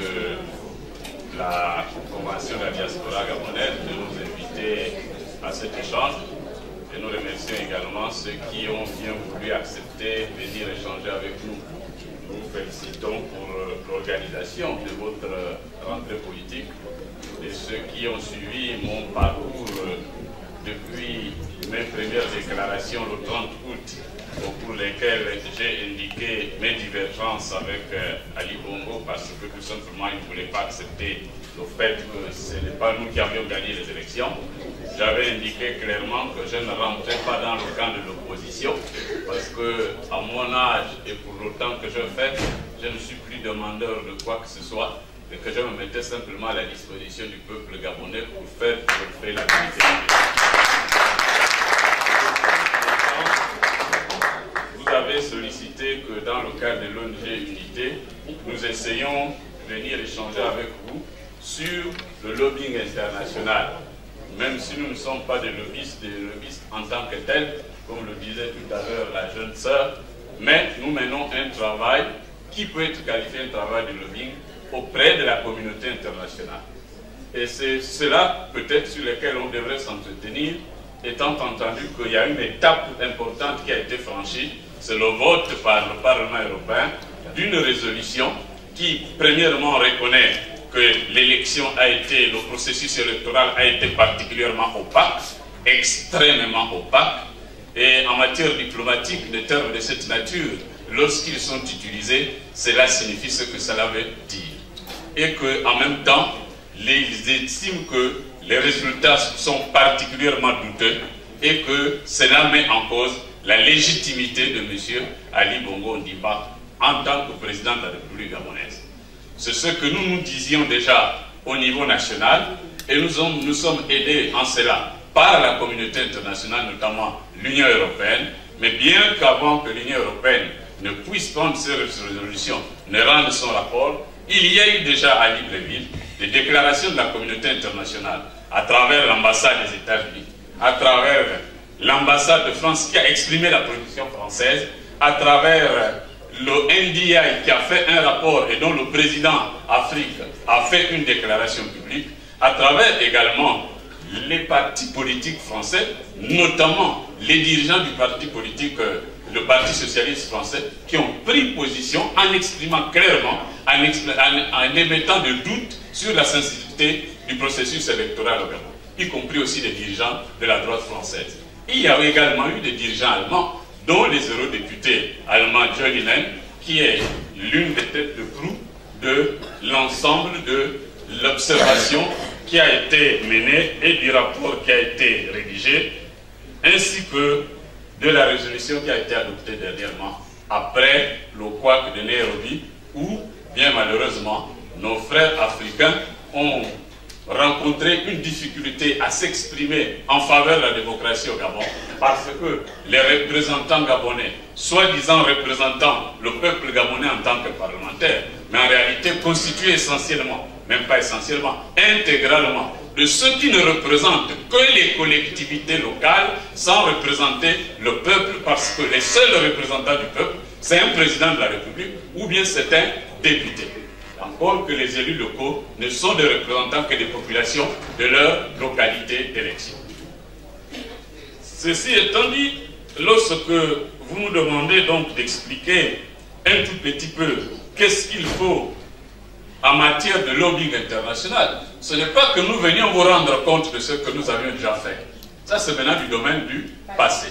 de la Convention de la diaspora gabonaise de nous inviter à cet échange. Et nous remercions également ceux qui ont bien voulu accepter de venir échanger avec nous. Nous vous félicitons pour l'organisation de votre rentrée politique et ceux qui ont suivi mon parcours depuis mes premières déclarations le 30 août, au cours desquelles j'ai indiqué mes divergences avec Ali Bongo parce que tout simplement il ne voulait pas accepter le fait que ce n'est pas nous qui avions gagné les élections. J'avais indiqué clairement que je ne rentrais pas dans le camp de l'opposition parce que à mon âge et pour le temps que je fais, je ne suis plus demandeur de quoi que ce soit et que je me mettais simplement à la disposition du peuple gabonais pour faire la vérité. Vous avez sollicité que dans le cadre de l'ONG Unité, nous essayons de venir échanger avec vous sur le lobbying international. Même si nous ne sommes pas des lobbyistes en tant que tels, comme le disait tout à l'heure la jeune sœur, mais nous menons un travail qui peut être qualifié un travail de lobbying auprès de la communauté internationale. Et c'est cela peut-être sur lequel on devrait s'entretenir, étant entendu qu'il y a une étape importante qui a été franchie, c'est le vote par le Parlement européen d'une résolution qui, premièrement, reconnaît que l'élection a été, le processus électoral a été particulièrement opaque, extrêmement opaque, et en matière diplomatique, des termes de cette nature, lorsqu'ils sont utilisés, cela signifie ce que cela veut dire. Et qu'en même temps, ils estiment que les résultats sont particulièrement douteux et que cela met en cause la légitimité de M. Ali Bongo Ondimba en tant que président de la République gabonaise. C'est ce que nous nous disions déjà au niveau national et nous sommes aidés en cela par la communauté internationale, notamment l'Union européenne, mais bien qu'avant que l'Union européenne ne puisse prendre ces résolutions, ne rende son rapport, il y a eu déjà à Libreville des déclarations de la communauté internationale à travers l'ambassade des États-Unis, à travers l'ambassade de France qui a exprimé la position française, à travers le NDI qui a fait un rapport et dont le président Afrique a fait une déclaration publique, à travers également les partis politiques français, notamment les dirigeants du parti politique, le Parti socialiste français, qui ont pris position en exprimant clairement, en émettant des doutes sur la sincérité du processus électoral au Gabon, y compris aussi des dirigeants de la droite française. Il y a également eu des dirigeants allemands, dont les eurodéputés allemands John Linen, qui est l'une des têtes de proue de l'ensemble de l'observation qui a été menée et du rapport qui a été rédigé, ainsi que de la résolution qui a été adoptée dernièrement, après le couac de Nairobi, où, bien malheureusement, nos frères africains ont rencontrer une difficulté à s'exprimer en faveur de la démocratie au Gabon parce que les représentants gabonais, soi-disant représentant le peuple gabonais en tant que parlementaire, mais en réalité constitués essentiellement, même pas essentiellement, intégralement, de ceux qui ne représentent que les collectivités locales sans représenter le peuple parce que les seuls représentants du peuple, c'est un président de la République ou bien c'est un député. Encore que les élus locaux ne sont des représentants que des populations de leur localité d'élection. Ceci étant dit, lorsque vous nous demandez donc d'expliquer un tout petit peu qu'est-ce qu'il faut en matière de lobbying international, ce n'est pas que nous venions vous rendre compte de ce que nous avions déjà fait. Ça, c'est maintenant du domaine du passé.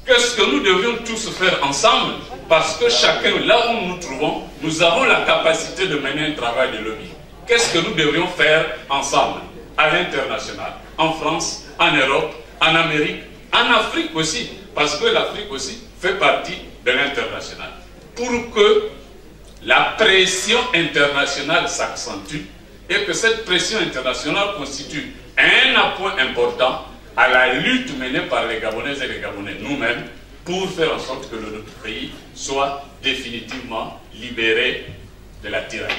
Qu'est-ce que nous devions tous faire ensemble? Parce que chacun, là où nous nous trouvons, nous avons la capacité de mener un travail de lobby. Qu'est-ce que nous devrions faire ensemble, à l'international, en France, en Europe, en Amérique, en Afrique aussi, parce que l'Afrique aussi fait partie de l'international, pour que la pression internationale s'accentue et que cette pression internationale constitue un appui important à la lutte menée par les Gabonaises et les Gabonais nous-mêmes pour faire en sorte que notre pays soit définitivement libéré de la tyrannie.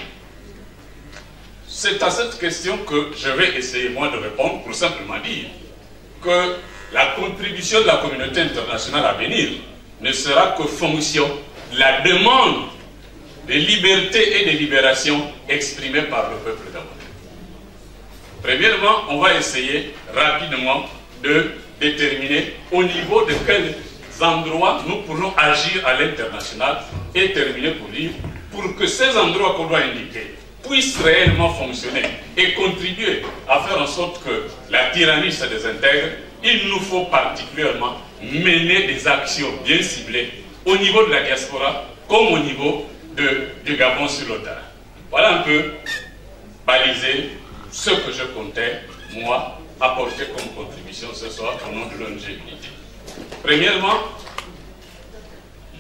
C'est à cette question que je vais essayer moi de répondre pour simplement dire que la contribution de la communauté internationale à venir ne sera que fonction de la demande des libertés et des libérations exprimées par le peuple gabonais. Premièrement, on va essayer rapidement de déterminer au niveau de quels endroits nous pourrons agir à l'international et terminer pour que ces endroits qu'on doit indiquer puissent réellement fonctionner et contribuer à faire en sorte que la tyrannie se désintègre. Il nous faut particulièrement mener des actions bien ciblées au niveau de la diaspora comme au niveau du Gabon sur le terrain. Voilà un peu balisé ce que je comptais, moi, apporter comme contribution ce soir au nom de l'ONG Unité. Premièrement,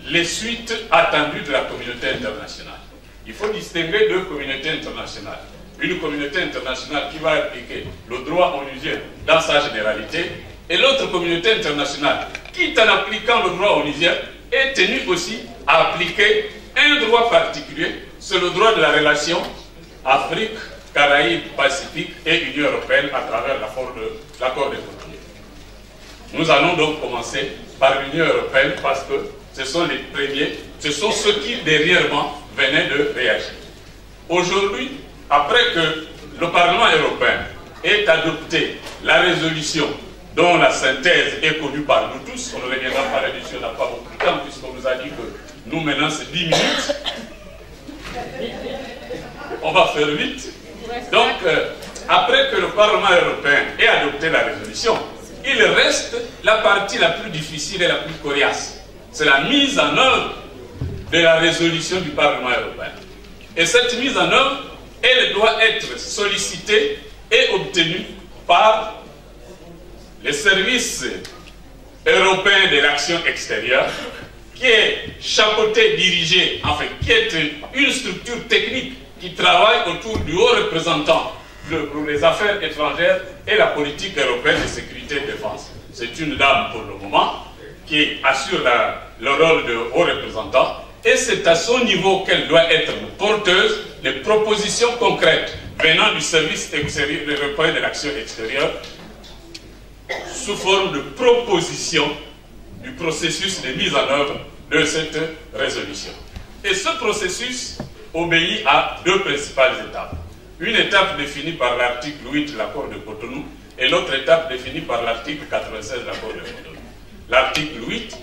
les suites attendues de la communauté internationale. Il faut distinguer deux communautés internationales. Une communauté internationale qui va appliquer le droit onusien dans sa généralité, et l'autre communauté internationale qui, en appliquant le droit onusien, est tenue aussi à appliquer un droit particulier, c'est le droit de la relation Afrique, Caraïbes, Pacifique et Union européenne à travers l'accord de Cotonou. Nous allons donc commencer par l'Union européenne parce que ce sont les premiers, ce sont ceux qui, dernièrement, venaient de réagir. Aujourd'hui, après que le Parlement européen ait adopté la résolution dont la synthèse est connue par nous tous, on ne reviendra pas là-dessus, on n'a pas beaucoup de temps puisqu'on nous a dit que nous maintenant c'est 10 minutes. On va faire vite. Donc, après que le Parlement européen ait adopté la résolution, il reste la partie la plus difficile et la plus coriace. C'est la mise en œuvre de la résolution du Parlement européen. Et cette mise en œuvre, elle doit être sollicitée et obtenue par les services européens de l'action extérieure, qui est chapeauté, dirigé, enfin, qui est une structure technique qui travaille autour du haut représentant pour les affaires étrangères et la politique européenne de sécurité et de défense. C'est une dame pour le moment qui assure le rôle de haut représentant et c'est à son niveau qu'elle doit être porteuse de propositions concrètes venant du service européen de l'action extérieure sous forme de proposition du processus de mise en œuvre de cette résolution. Et ce processus obéit à deux principales étapes. Une étape définie par l'article 8 de l'accord de Cotonou et l'autre étape définie par l'article 96 de l'accord de Cotonou. L'article 8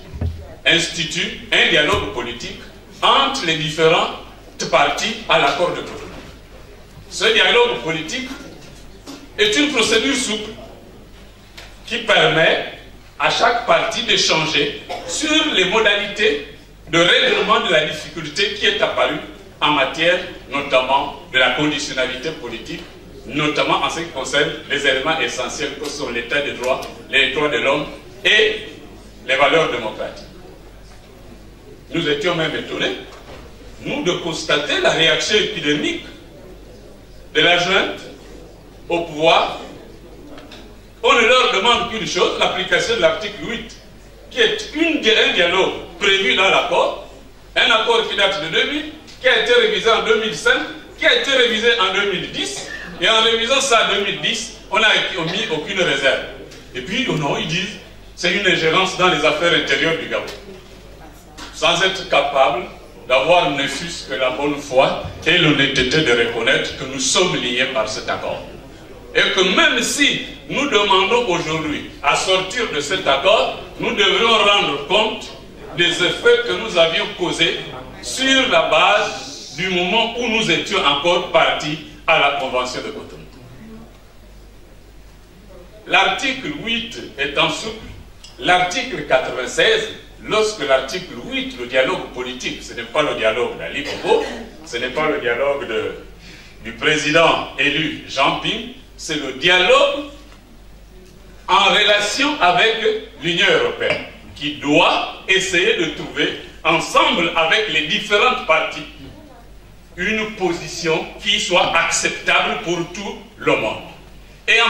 institue un dialogue politique entre les différentes parties à l'accord de Cotonou. Ce dialogue politique est une procédure souple qui permet à chaque partie d'échanger sur les modalités de règlement de la difficulté qui est apparue en matière notamment de la conditionnalité politique, notamment en ce qui concerne les éléments essentiels que sont l'état des droits, les droits de l'homme et les valeurs démocratiques. Nous étions même étonnés, nous, de constater la réaction épidémique de la junte au pouvoir. On ne leur demande qu'une chose, l'application de l'article 8, qui est un dialogue prévu dans l'accord, un accord qui date de 2000, qui a été révisé en 2005, qui a été révisé en 2010, et en révisant ça en 2010, on n'a omis aucune réserve. Et puis, non, ils disent, c'est une ingérence dans les affaires intérieures du Gabon. Sans être capable d'avoir ne fût-ce que la bonne foi et l'honnêteté de reconnaître que nous sommes liés par cet accord. Et que même si nous demandons aujourd'hui à sortir de cet accord, nous devrions rendre compte des effets que nous avions causés sur la base du moment où nous étions encore partis à la Convention de Cotonou. L'article 8 étant souple, l'article 96, lorsque l'article 8, le dialogue politique, ce n'est pas le dialogue d'Ali Bongo, ce n'est pas le dialogue du président élu Jean Ping, c'est le dialogue en relation avec l'Union européenne, qui doit essayer de trouver, ensemble avec les différentes parties, une position qui soit acceptable pour tout le monde. Et en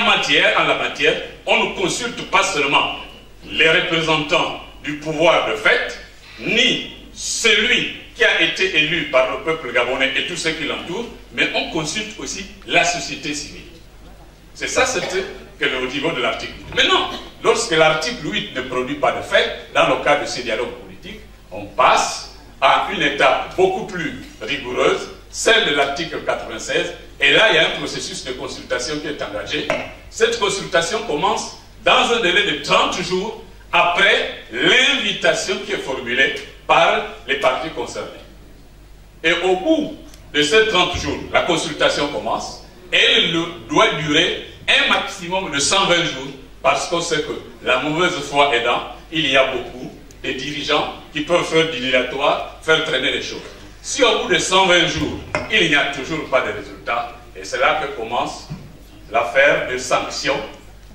la matière, on ne consulte pas seulement les représentants du pouvoir de fait, ni celui qui a été élu par le peuple gabonais et tous ceux qui l'entourent, mais on consulte aussi la société civile. C'est ça, c'était au niveau de l'article 8. Maintenant, lorsque l'article 8 ne produit pas de fait, dans le cadre de ce dialogue politique, on passe à une étape beaucoup plus rigoureuse, celle de l'article 96, et là il y a un processus de consultation qui est engagé. Cette consultation commence dans un délai de 30 jours après l'invitation qui est formulée par les parties concernées. Et au bout de ces 30 jours, la consultation commence, et elle doit durer un maximum de 120 jours, parce qu'on sait que la mauvaise foi aidant, il y a beaucoup de dirigeants qui peuvent faire du dilatoire, faire traîner les choses. Si au bout de 120 jours, il n'y a toujours pas de résultat, et c'est là que commence l'affaire de sanctions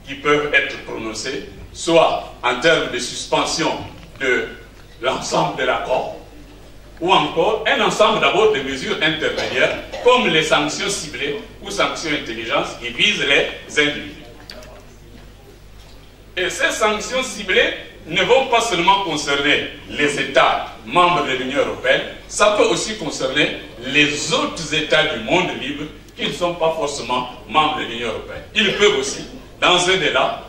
qui peuvent être prononcées, soit en termes de suspension de l'ensemble de l'accord, ou encore un ensemble d'abord de mesures intermédiaires, comme les sanctions ciblées ou sanctions intelligence qui visent les individus. Et ces sanctions ciblées ne vont pas seulement concerner les États membres de l'Union européenne, ça peut aussi concerner les autres États du monde libre qui ne sont pas forcément membres de l'Union européenne. Ils peuvent aussi, dans un débat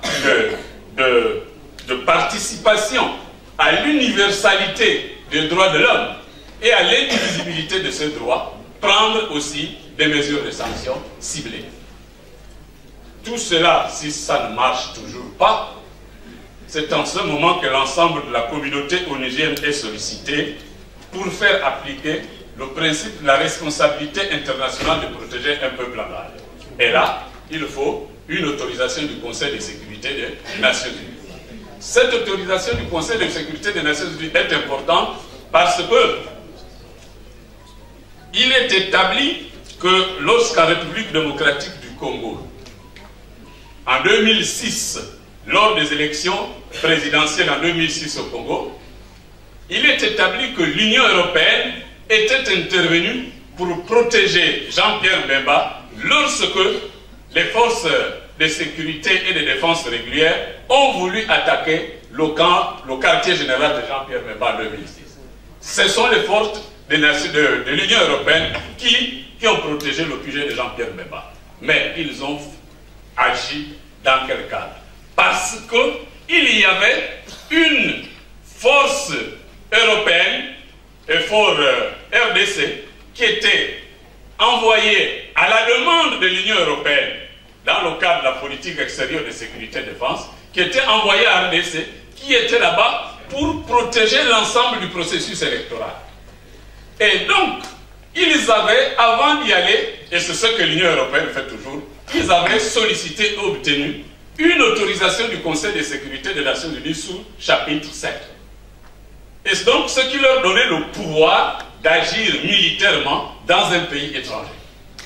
de participation à l'universalité des droits de l'homme et à l'indivisibilité de ces droits, prendre aussi des mesures de sanctions ciblées. Tout cela, si ça ne marche toujours pas, c'est en ce moment que l'ensemble de la communauté onusienne est sollicitée pour faire appliquer le principe de la responsabilité internationale de protéger un peuple en danger. Et là, il faut une autorisation du Conseil de sécurité des Nations Unies. Cette autorisation du Conseil de sécurité des Nations Unies est importante parce que il est établi que lorsqu'en République démocratique du Congo, en 2006, lors des élections présidentielles en 2006 au Congo, il est établi que l'Union européenne était intervenue pour protéger Jean-Pierre Bemba lorsque les forces de sécurité et de défense régulières ont voulu attaquer le quartier général de Jean-Pierre Bemba en 2006. Ce sont les forces de l'Union européenne qui ont protégé le QG de Jean-Pierre Bemba. Mais ils ont agi dans quel cadre? Parce qu'il y avait une force européenne, et fort RDC, qui était envoyée à la demande de l'Union européenne dans le cadre de la politique extérieure de sécurité et défense, qui était envoyée à RDC, qui était là-bas pour protéger l'ensemble du processus électoral. Et donc, ils avaient, avant d'y aller, et c'est ce que l'Union européenne fait toujours, ils avaient sollicité et obtenu une autorisation du Conseil de sécurité des Nations Unies sous chapitre 7. Et c'est donc ce qui leur donnait le pouvoir d'agir militairement dans un pays étranger.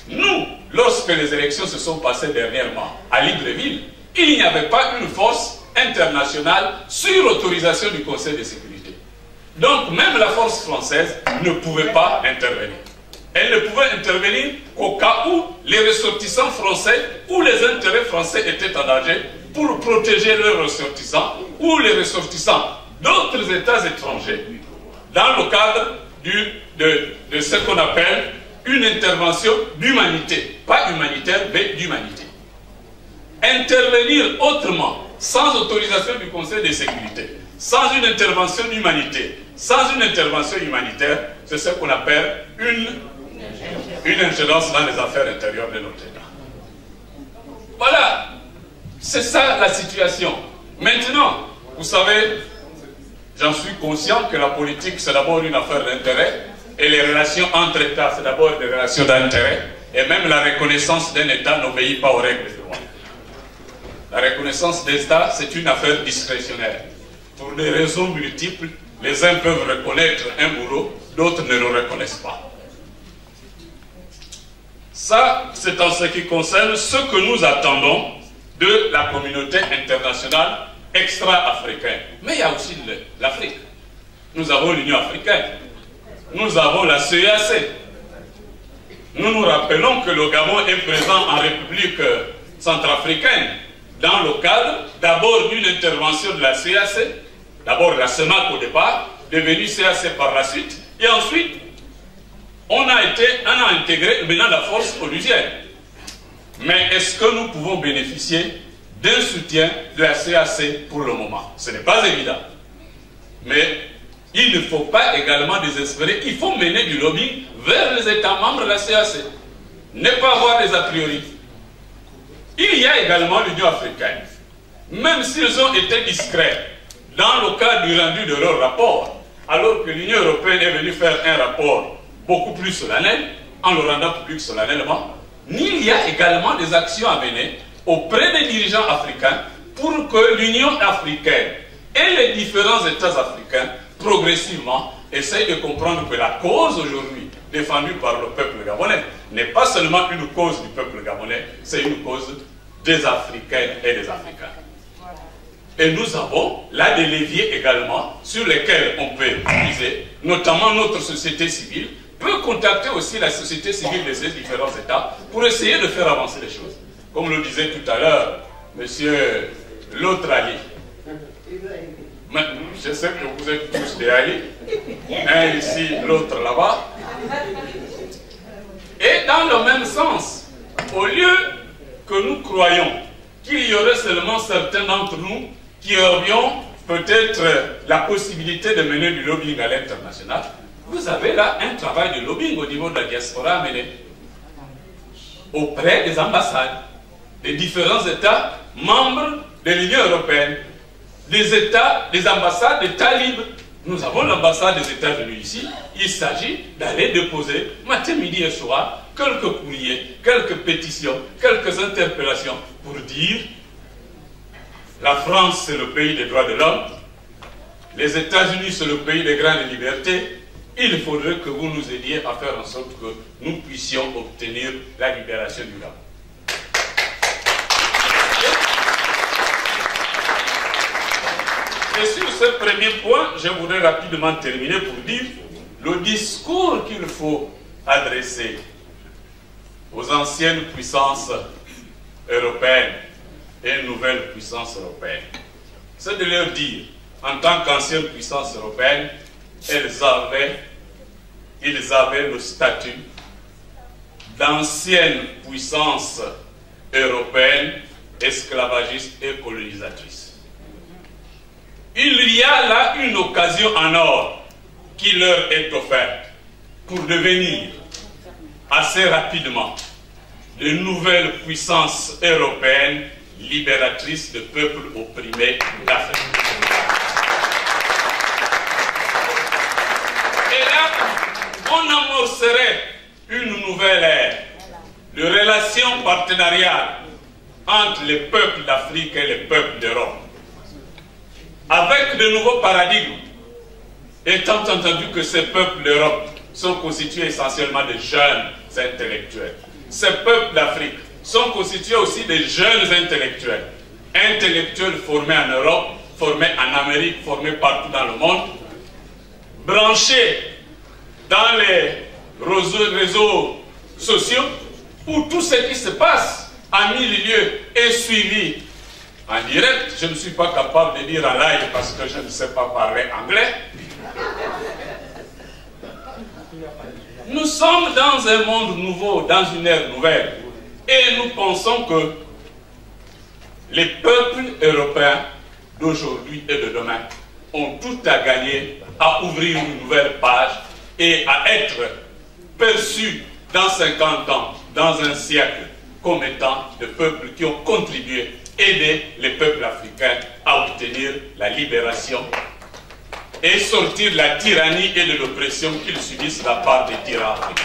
Nous, lorsque les élections se sont passées dernièrement à Libreville, il n'y avait pas une force internationale sur autorisation du Conseil de sécurité. Donc même la force française ne pouvait pas intervenir. Elle ne pouvait intervenir qu'au cas où les ressortissants français ou les intérêts français étaient en danger pour protéger leurs ressortissants ou les ressortissants d'autres États étrangers dans le cadre de ce qu'on appelle une intervention d'humanité. Pas humanitaire, mais d'humanité. Intervenir autrement, sans autorisation du Conseil de sécurité, sans une intervention d'humanité, sans une intervention humanitaire, c'est ce qu'on appelle une ingérence dans les affaires intérieures de notre État. Voilà, c'est ça la situation. Maintenant, vous savez, j'en suis conscient que la politique c'est d'abord une affaire d'intérêt et les relations entre États c'est d'abord des relations d'intérêt et même la reconnaissance d'un État n'obéit pas aux règles du droit. La reconnaissance d'État c'est une affaire discrétionnaire. Pour des raisons multiples, les uns peuvent reconnaître un bourreau, d'autres ne le reconnaissent pas. Ça, c'est en ce qui concerne ce que nous attendons de la communauté internationale extra-africaine. Mais il y a aussi l'Afrique. Nous avons l'Union africaine. Nous avons la CEAC. Nous nous rappelons que le Gabon est présent en République centrafricaine dans le cadre d'abord d'une intervention de la CEAC, d'abord la CEMAC au départ, devenue CEAC par la suite, et ensuite on a intégré maintenant la force onusienne. Mais est-ce que nous pouvons bénéficier d'un soutien de la CEAC pour le moment? Ce n'est pas évident. Mais il ne faut pas également désespérer. Il faut mener du lobbying vers les États membres de la CAC. Ne pas avoir des a priori. Il y a également l'Union africaine. Même s'ils ont été discrets dans le cadre du rendu de leur rapport, alors que l'Union européenne est venue faire un rapport beaucoup plus solennel, en le rendant public solennellement, il y a également des actions à mener auprès des dirigeants africains pour que l'Union africaine et les différents États africains, progressivement, essayent de comprendre que la cause aujourd'hui défendue par le peuple gabonais n'est pas seulement une cause du peuple gabonais, c'est une cause des Africaines et des Africains. Et nous avons là des leviers également sur lesquels on peut utiliser, notamment notre société civile, peut contacter aussi la société civile de ces différents États pour essayer de faire avancer les choses. Comme le disait tout à l'heure monsieur l'autre Ali. Je sais que vous êtes tous des Ali, un ici, l'autre là-bas. Et dans le même sens, au lieu que nous croyons qu'il y aurait seulement certains d'entre nous qui aurions peut-être la possibilité de mener du lobbying à l'international, vous avez là un travail de lobbying au niveau de la diaspora à mener auprès des ambassades, des différents États membres de l'Union européenne, des États, des ambassades d'États libres. Nous avons l'ambassade des États-Unis ici. Il s'agit d'aller déposer matin, midi et soir quelques courriers, quelques pétitions, quelques interpellations pour dire la France c'est le pays des droits de l'homme, les États-Unis c'est le pays des grandes libertés. Il faudrait que vous nous aidiez à faire en sorte que nous puissions obtenir la libération du Gabon. Et sur ce premier point, je voudrais rapidement terminer pour dire le discours qu'il faut adresser aux anciennes puissances européennes et nouvelles puissances européennes. C'est de leur dire, en tant qu'anciennes puissances européennes, ils avaient le statut d'anciennes puissances européennes, esclavagistes et colonisatrices. Il y a là une occasion en or qui leur est offerte pour devenir assez rapidement de nouvelles puissances européennes libératrices de peuples opprimés d'Afrique. Et là, on amorcerait une nouvelle ère de relations partenariales entre les peuples d'Afrique et les peuples d'Europe, avec de nouveaux paradigmes, étant entendu que ces peuples d'Europe sont constitués essentiellement de jeunes intellectuels. Ces peuples d'Afrique sont constitués aussi de jeunes intellectuels. Intellectuels formés en Europe, formés en Amérique, formés partout dans le monde, branchés dans les réseaux sociaux, où tout ce qui se passe à 1000 lieues est suivi en direct. Je ne suis pas capable de dire en live parce que je ne sais pas parler anglais. Nous sommes dans un monde nouveau, dans une ère nouvelle. Et nous pensons que les peuples européens d'aujourd'hui et de demain ont tout à gagner à ouvrir une nouvelle page et à être perçus dans 50 ans, dans un siècle, comme étant des peuples qui ont contribué, aider les peuples africains à obtenir la libération et sortir de la tyrannie et de l'oppression qu'ils subissent de la part des tyrans africains.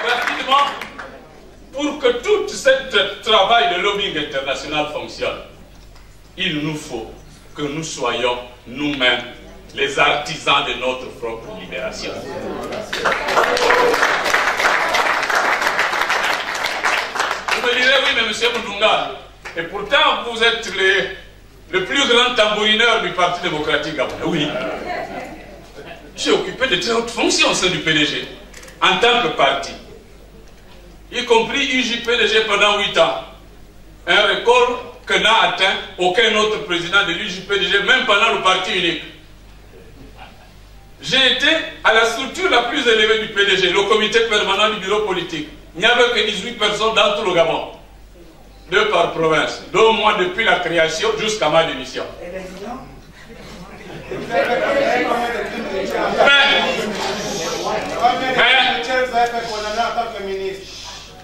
Rapidement, pour que tout ce travail de lobbying international fonctionne, il nous faut que nous soyons nous-mêmes les artisans de notre propre libération. Vous me direz, oui, mais monsieur Moudounga, et pourtant vous êtes le plus grand tambourineur du Parti démocratique gabonais. Oui. J'ai occupé de très hautes fonctions au sein du PDG, en tant que parti, y compris UJPDG pendant 8 ans. Un record que n'a atteint aucun autre président de l'UJPDG, même pendant le parti unique. J'ai été à la structure la plus élevée du PDG, le comité permanent du bureau politique. Il n'y avait que 18 personnes dans tout le Gabon. 2 par province, 2 mois depuis la création jusqu'à ma démission.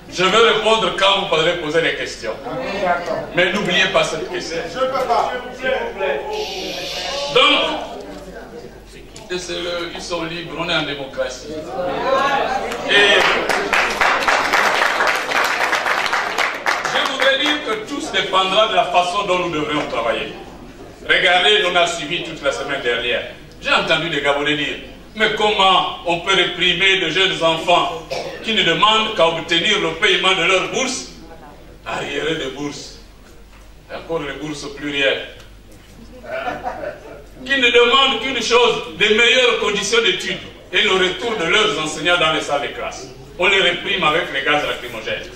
Je veux répondre quand vous pourrez poser des questions. Mais n'oubliez pas cette question. Je ne peux pas. Donc, ils sont libres, on est en démocratie. Et je voudrais dire que tout dépendra de la façon dont nous devrions travailler. Regardez, on a suivi toute la semaine dernière. J'ai entendu des Gabonais dire, mais comment on peut réprimer de jeunes enfants qui ne demandent qu'à obtenir le paiement de leur bourse, arriérés de bourse, encore les bourses au pluriel, qui ne demandent qu'une chose, des meilleures conditions d'études et le retour de leurs enseignants dans les salles de classe. On les réprime avec les gaz lacrymogènes.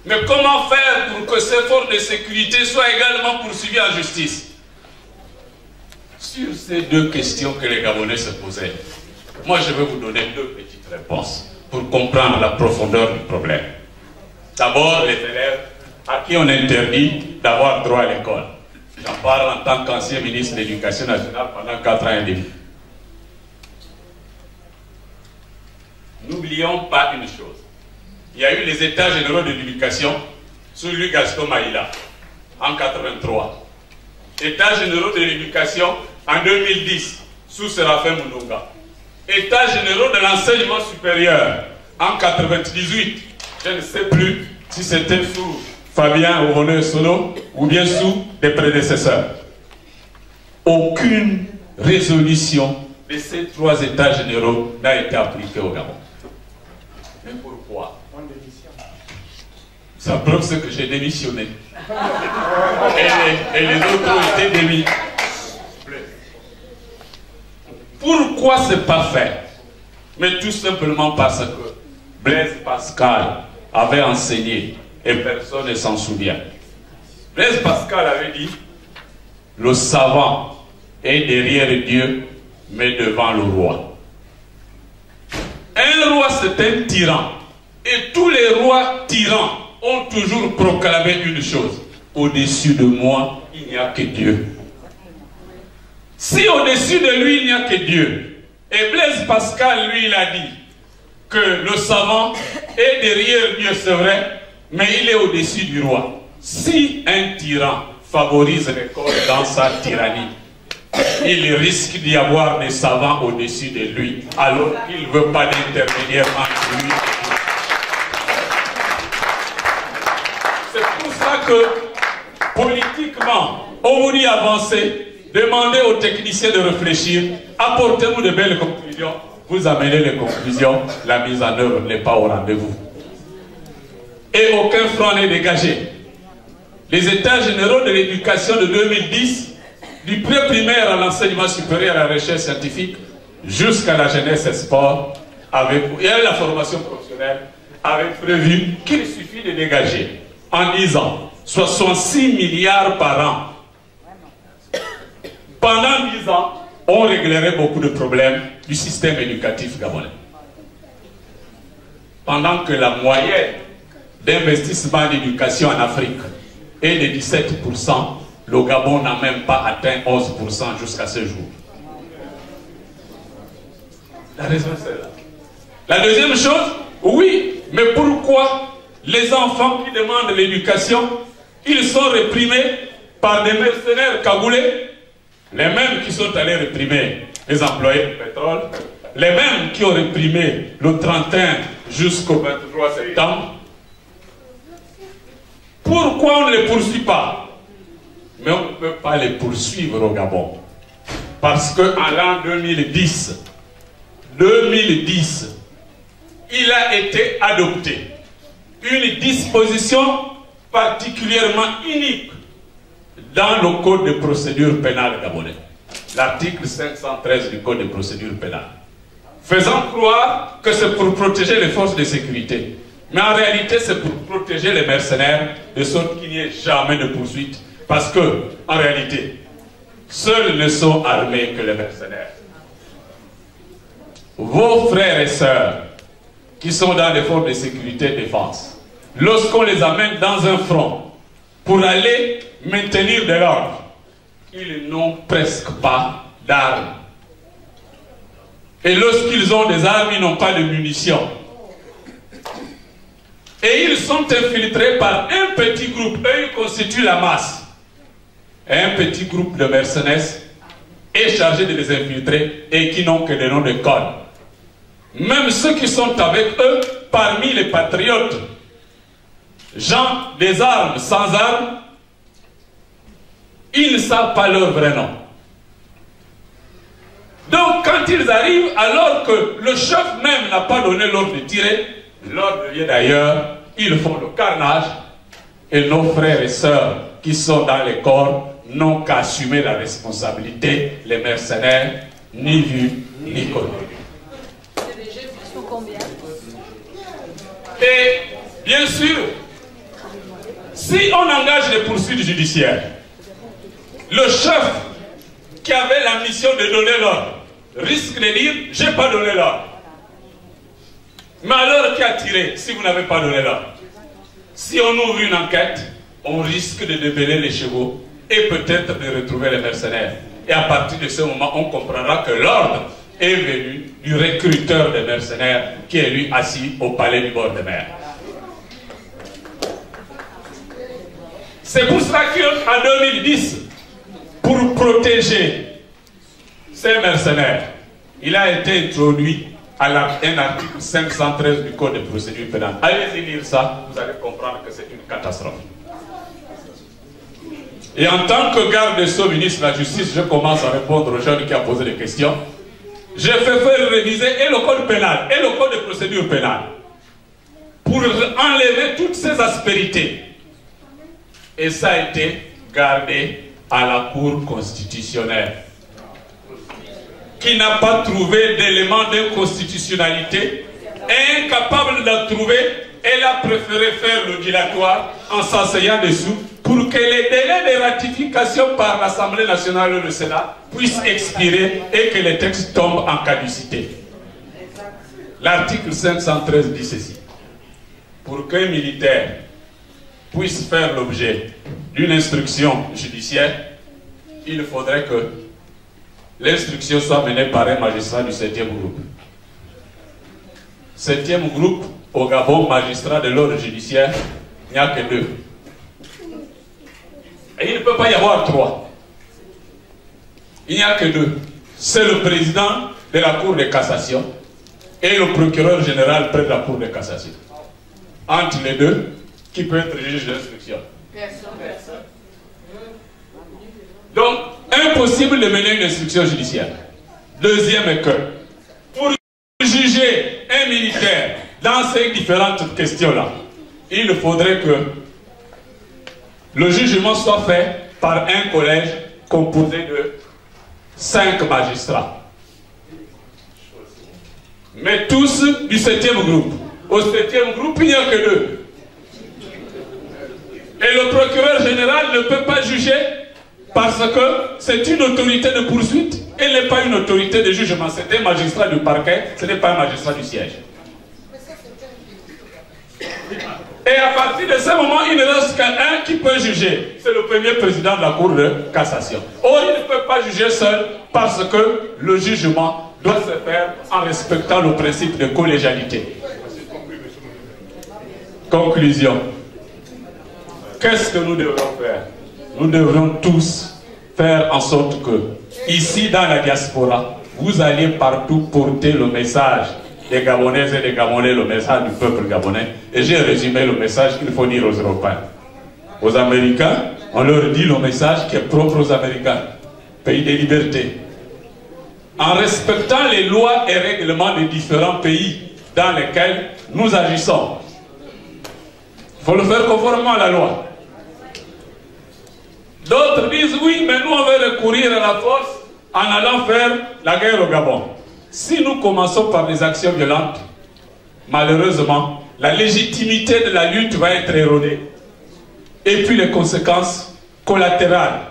Mais comment faire pour que ces forces de sécurité soient également poursuivies en justice? Sur ces 2 questions que les Gabonais se posaient, moi je vais vous donner 2 petites réponses pour comprendre la profondeur du problème. D'abord, les élèves à qui on interdit d'avoir droit à l'école. J'en parle en tant qu'ancien ministre de l'Éducation nationale pendant 4 ans et demi. N'oublions pas une chose. Il y a eu les États généraux de l'éducation sous Louis Gaston Maïla en 1983. États généraux de l'éducation en 2010 sous Séraphin Mounonga. États généraux de l'enseignement supérieur en 1998. Je ne sais plus si c'était sous Fabien Oroneux Sono ou bien sous des prédécesseurs. Aucune résolution de ces 3 États généraux n'a été appliquée au Gabon. Mais pourquoi? Ça prouve ce que j'ai démissionné. Et les autres ont été démis. Pourquoi ce n'est pas fait? Mais tout simplement parce que Blaise Pascal avait enseigné et personne ne s'en souvient. Blaise Pascal avait dit: le savant est derrière Dieu, mais devant le roi. Un roi, c'est un tyran. Et tous les rois tyrans ont toujours proclamé une chose: au-dessus de moi, il n'y a que Dieu. Si au-dessus de lui, il n'y a que Dieu, et Blaise Pascal, lui, il a dit que le savant est derrière Dieu, c'est vrai, mais il est au-dessus du roi. Si un tyran favorise l'école dans sa tyrannie, il risque d'y avoir des savants au-dessus de lui, alors qu'il ne veut pas d'intermédiaire entre lui. C'est pour ça que, politiquement, on vous dit avancer, demandez aux techniciens de réfléchir, apportez-nous de belles conclusions, vous amenez les conclusions, la mise en œuvre n'est pas au rendez-vous. Et aucun front n'est dégagé. Les États généraux de l'éducation de 2010, du pré-primaire à l'enseignement supérieur à la recherche scientifique, jusqu'à la jeunesse et sport, et à la formation professionnelle, avaient prévu qu'il suffit de dégager, en 10 ans, 66 milliards par an. Pendant 10 ans, on réglerait beaucoup de problèmes du système éducatif gabonais. Pendant que la moyenne d'investissement en éducation en Afrique est de 17%, le Gabon n'a même pas atteint 11% jusqu'à ce jour. La raison c'est là. La deuxième chose, oui, mais pourquoi les enfants qui demandent l'éducation, ils sont réprimés par des mercenaires cagoulés, les mêmes qui sont allés réprimer les employés du pétrole, les mêmes qui ont réprimé le 31 jusqu'au 23 septembre. Pourquoi on ne les poursuit pas? Mais on ne peut pas les poursuivre au Gabon. Parce qu'en l'an 2010, il a été adopté une disposition particulièrement unique dans le Code de procédure pénale gabonais. L'article 513 du Code de procédure pénale. Faisant croire que c'est pour protéger les forces de sécurité. Mais en réalité, c'est pour protéger les mercenaires, de sorte qu'il n'y ait jamais de poursuite. Parce que, en réalité, seuls ne sont armés que les mercenaires. Vos frères et sœurs, qui sont dans les forces de sécurité et de défense, lorsqu'on les amène dans un front, pour aller maintenir de l'ordre. Ils n'ont presque pas d'armes. Et lorsqu'ils ont des armes, ils n'ont pas de munitions. Et ils sont infiltrés par un petit groupe. Eux, ils constituent la masse. Et un petit groupe de mercenaires est chargé de les infiltrer et qui n'ont que des noms de code. Même ceux qui sont avec eux, parmi les patriotes, gens des armes, sans armes, ils ne savent pas leur vrai nom. Donc quand ils arrivent, alors que le chef même n'a pas donné l'ordre de tirer, l'ordre vient d'ailleurs, ils font le carnage, et nos frères et sœurs qui sont dans les corps n'ont qu'à assumer la responsabilité, les mercenaires, ni vus, ni connus. Et bien sûr, si on engage les poursuites judiciaires, le chef qui avait la mission de donner l'ordre risque de dire « j'ai pas donné l'ordre ». Mais alors qui a tiré si vous n'avez pas donné l'ordre? Si on ouvre une enquête, on risque de débeller les chevaux et peut-être de retrouver les mercenaires. Et à partir de ce moment, on comprendra que l'ordre est venu du recruteur des mercenaires qui est lui assis au palais du bord de mer. C'est pour cela qu'en 2010, pour protéger ces mercenaires, il a été introduit à un article 513 du Code de procédure pénale. Allez-y lire ça, vous allez comprendre que c'est une catastrophe. Et en tant que garde des Sceaux, ministre de la Justice, je commence à répondre aux jeunes qui ont posé des questions. J'ai fait faire réviser et le Code pénal et le Code de procédure pénale pour enlever toutes ces aspérités. Et ça a été gardé à la Cour constitutionnelle, qui n'a pas trouvé d'éléments d'inconstitutionnalité, incapable d'en trouver, elle a préféré faire le dilatoire en s'asseyant dessous pour que les délais de ratification par l'Assemblée nationale et le Sénat puissent expirer et que les textes tombent en caducité. L'article 513 dit ceci: pour qu'un militaire puisse faire l'objet d'une instruction judiciaire, il faudrait que l'instruction soit menée par un magistrat du 7e groupe. 7e groupe, au Gabon, magistrat de l'ordre judiciaire, il n'y a que 2. Et il ne peut pas y avoir 3. Il n'y a que 2. C'est le président de la Cour de cassation et le procureur général près de la Cour de cassation. Entre les deux, qui peut être juge d'instruction? Personne. Donc, impossible de mener une instruction judiciaire. Deuxième est que, pour juger un militaire dans ces différentes questions-là, il faudrait que le jugement soit fait par un collège composé de 5 magistrats. Mais tous du 7e groupe. Au 7e groupe, il n'y a que 2. Et le procureur général ne peut pas juger parce que c'est une autorité de poursuite. Elle n'est pas une autorité de jugement. C'est un magistrat du parquet, ce n'est pas un magistrat du siège. Et à partir de ce moment, il ne reste qu'un qui peut juger. C'est le premier président de la Cour de cassation. Or, il ne peut pas juger seul parce que le jugement doit se faire en respectant le principe de collégialité. Conclusion. Qu'est-ce que nous devrons faire? Nous devrons tous faire en sorte que, ici dans la diaspora, vous alliez partout porter le message des Gabonaises et des Gabonais, le message du peuple gabonais. Et j'ai résumé le message qu'il faut dire aux Européens. Aux Américains, on leur dit le message qui est propre aux Américains. Pays de liberté. En respectant les lois et règlements des différents pays dans lesquels nous agissons. Il faut le faire conformément à la loi. D'autres disent oui, mais nous on veut recourir à la force en allant faire la guerre au Gabon. Si nous commençons par des actions violentes, malheureusement, la légitimité de la lutte va être érodée. Et puis les conséquences collatérales.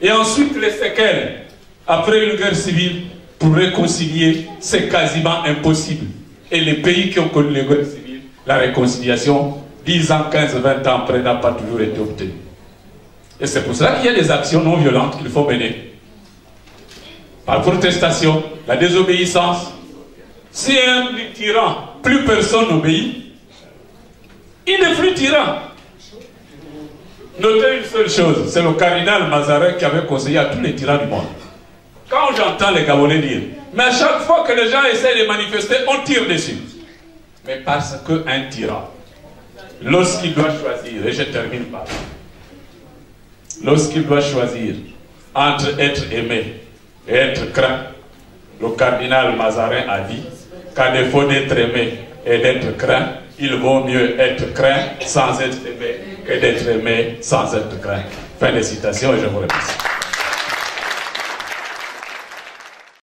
Et ensuite les séquelles. Après une guerre civile, pour réconcilier, c'est quasiment impossible. Et les pays qui ont connu les guerres civiles, la réconciliation 10 ans, 15, 20 ans après, n'a pas toujours été obtenu. Et c'est pour cela qu'il y a des actions non violentes qu'il faut mener. Par protestation, la désobéissance. Si un tyran, plus personne n'obéit, il n'est plus tyran. Notez une seule chose, c'est le cardinal Mazarin qui avait conseillé à tous les tyrans du monde. Quand j'entends les Gabonais dire, mais à chaque fois que les gens essaient de manifester, on tire dessus. Mais parce qu'un tyran, lorsqu'il doit choisir, et je termine par là, lorsqu'il doit choisir entre être aimé et être craint, le cardinal Mazarin a dit qu'à défaut d'être aimé et d'être craint, il vaut mieux être craint sans être aimé que d'être aimé sans être craint. Fin de citation et je vous remercie.